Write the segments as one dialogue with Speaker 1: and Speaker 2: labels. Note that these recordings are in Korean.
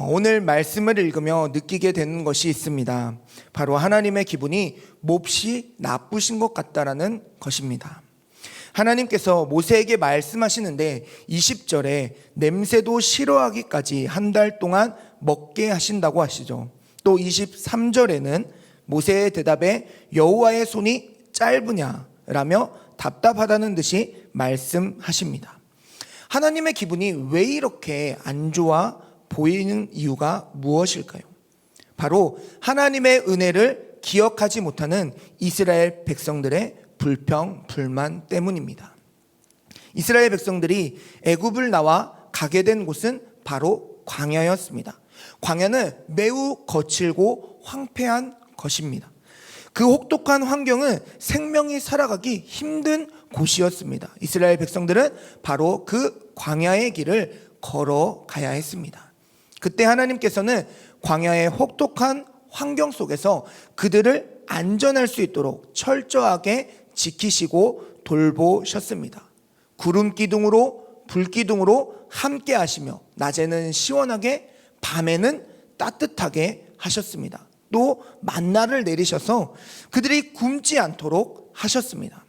Speaker 1: 오늘 말씀을 읽으며 느끼게 되는 것이 있습니다. 바로 하나님의 기분이 몹시 나쁘신 것 같다라는 것입니다. 하나님께서 모세에게 말씀하시는데 20절에 냄새도 싫어하기까지 한 달 동안 먹게 하신다고 하시죠. 또 23절에는 모세의 대답에 여호와의 손이 짧으냐라며 답답하다는 듯이 말씀하십니다. 하나님의 기분이 왜 이렇게 안 좋아 보이는 이유가 무엇일까요? 바로 하나님의 은혜를 기억하지 못하는 이스라엘 백성들의 불평, 불만 때문입니다. 이스라엘 백성들이 애굽을 나와 가게 된 곳은 바로 광야였습니다. 광야는 매우 거칠고 황폐한 것입니다. 그 혹독한 환경은 생명이 살아가기 힘든 곳이었습니다. 이스라엘 백성들은 바로 그 광야의 길을 걸어가야 했습니다. 그때 하나님께서는 광야의 혹독한 환경 속에서 그들을 안전할 수 있도록 철저하게 지키시고 돌보셨습니다. 구름 기둥으로 불 기둥으로 함께 하시며 낮에는 시원하게 밤에는 따뜻하게 하셨습니다. 또 만나를 내리셔서 그들이 굶지 않도록 하셨습니다.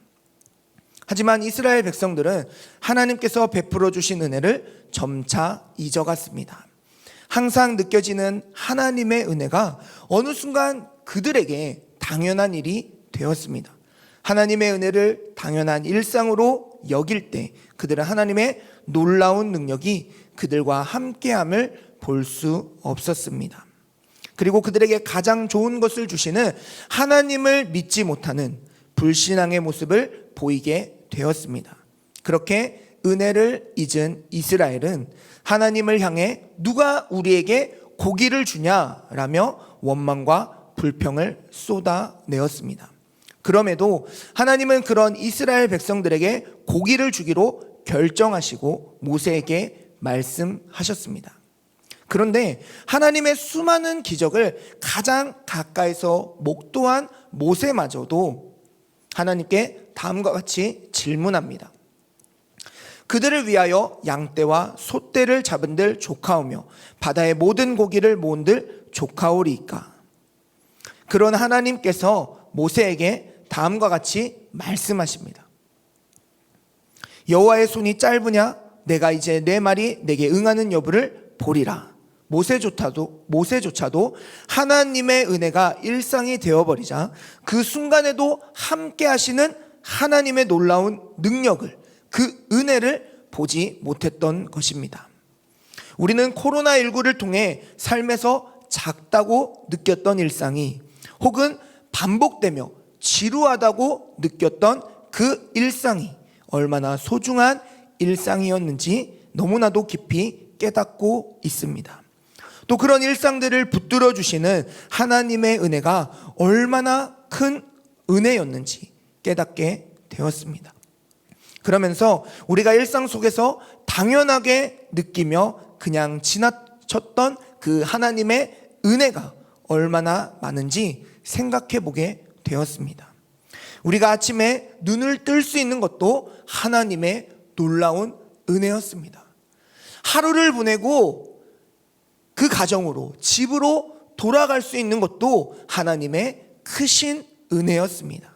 Speaker 1: 하지만 이스라엘 백성들은 하나님께서 베풀어 주신 은혜를 점차 잊어갔습니다. 항상 느껴지는 하나님의 은혜가 어느 순간 그들에게 당연한 일이 되었습니다. 하나님의 은혜를 당연한 일상으로 여길 때 그들은 하나님의 놀라운 능력이 그들과 함께함을 볼 수 없었습니다. 그리고 그들에게 가장 좋은 것을 주시는 하나님을 믿지 못하는 불신앙의 모습을 보이게 되었습니다. 그렇게 은혜를 잊은 이스라엘은 하나님을 향해 누가 우리에게 고기를 주냐라며 원망과 불평을 쏟아내었습니다. 그럼에도 하나님은 그런 이스라엘 백성들에게 고기를 주기로 결정하시고 모세에게 말씀하셨습니다. 그런데 하나님의 수많은 기적을 가장 가까이서 목도한 모세마저도 하나님께 다음과 같이 질문합니다. 그들을 위하여 양떼와 소떼를 잡은들 조카오며 바다의 모든 고기를 모은들 조카오리이까. 그런 하나님께서 모세에게 다음과 같이 말씀하십니다. 여호와의 손이 짧으냐? 내가 이제 내 말이 내게 응하는 여부를 보리라. 모세조차도 하나님의 은혜가 일상이 되어버리자 그 순간에도 함께 하시는 하나님의 놀라운 능력을, 그 은혜를 보지 못했던 것입니다. 우리는 코로나19를 통해 삶에서 작다고 느꼈던 일상이 혹은 반복되며 지루하다고 느꼈던 그 일상이 얼마나 소중한 일상이었는지 너무나도 깊이 깨닫고 있습니다. 또 그런 일상들을 붙들어 주시는 하나님의 은혜가 얼마나 큰 은혜였는지 깨닫게 되었습니다. 그러면서 우리가 일상 속에서 당연하게 느끼며 그냥 지나쳤던 그 하나님의 은혜가 얼마나 많은지 생각해 보게 되었습니다. 우리가 아침에 눈을 뜰 수 있는 것도 하나님의 놀라운 은혜였습니다. 하루를 보내고 그 가정으로 집으로 돌아갈 수 있는 것도 하나님의 크신 은혜였습니다.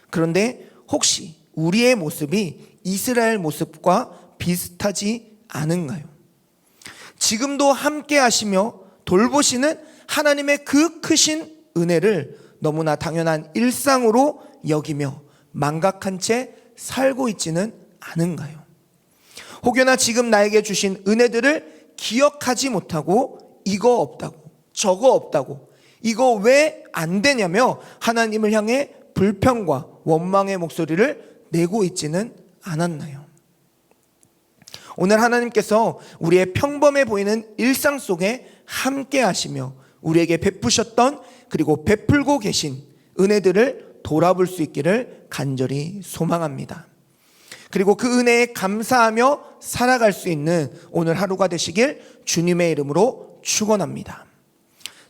Speaker 1: 그런데 혹시 우리의 모습이 이스라엘 모습과 비슷하지 않은가요? 지금도 함께 하시며 돌보시는 하나님의 그 크신 은혜를 너무나 당연한 일상으로 여기며 망각한 채 살고 있지는 않은가요? 혹여나 지금 나에게 주신 은혜들을 기억하지 못하고 이거 없다고 저거 없다고 이거 왜 안 되냐며 하나님을 향해 불평과 원망의 목소리를 내고 있지는 않았나요? 오늘 하나님께서 우리의 평범해 보이는 일상 속에 함께 하시며 우리에게 베푸셨던 그리고 베풀고 계신 은혜들을 돌아볼 수 있기를 간절히 소망합니다. 그리고 그 은혜에 감사하며 살아갈 수 있는 오늘 하루가 되시길 주님의 이름으로 축원합니다.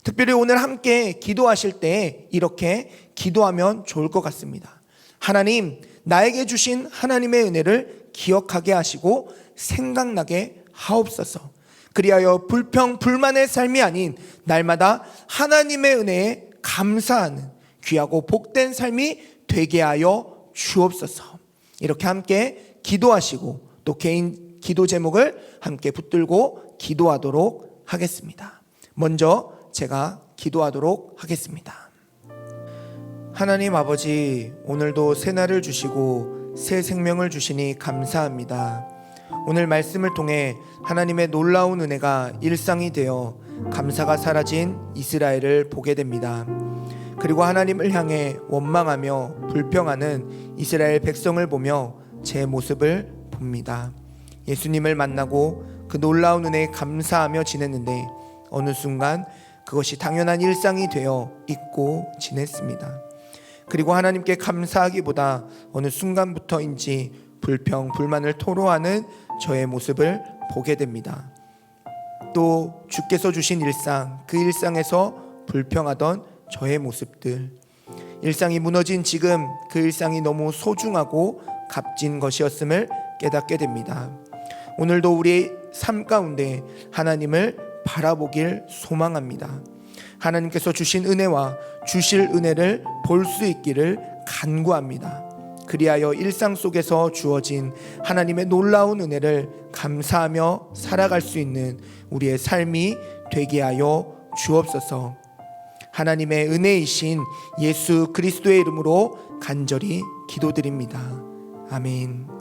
Speaker 1: 특별히 오늘 함께 기도하실 때 이렇게 기도하면 좋을 것 같습니다. 하나님, 나에게 주신 하나님의 은혜를 기억하게 하시고 생각나게 하옵소서. 그리하여 불평 불만의 삶이 아닌 날마다 하나님의 은혜에 감사하는 귀하고 복된 삶이 되게 하여 주옵소서. 이렇게 함께 기도하시고 또 개인 기도 제목을 함께 붙들고 기도하도록 하겠습니다. 먼저 제가 기도하도록 하겠습니다. 하나님 아버지, 오늘도 새 날을 주시고 새 생명을 주시니 감사합니다. 오늘 말씀을 통해 하나님의 놀라운 은혜가 일상이 되어 감사가 사라진 이스라엘을 보게 됩니다. 그리고 하나님을 향해 원망하며 불평하는 이스라엘 백성을 보며 제 모습을 봅니다. 예수님을 만나고 그 놀라운 은혜에 감사하며 지냈는데 어느 순간 그것이 당연한 일상이 되어 잊고 지냈습니다. 그리고 하나님께 감사하기보다 어느 순간부터인지 불평, 불만을 토로하는 저의 모습을 보게 됩니다. 또 주께서 주신 일상, 그 일상에서 불평하던 저의 모습들, 일상이 무너진 지금 그 일상이 너무 소중하고 값진 것이었음을 깨닫게 됩니다. 오늘도 우리의 삶 가운데 하나님을 바라보길 소망합니다. 하나님께서 주신 은혜와 주실 은혜를 볼 수 있기를 간구합니다. 그리하여 일상 속에서 주어진 하나님의 놀라운 은혜를 감사하며 살아갈 수 있는 우리의 삶이 되게 하여 주옵소서. 하나님의 은혜이신 예수 그리스도의 이름으로 간절히 기도드립니다. 아멘.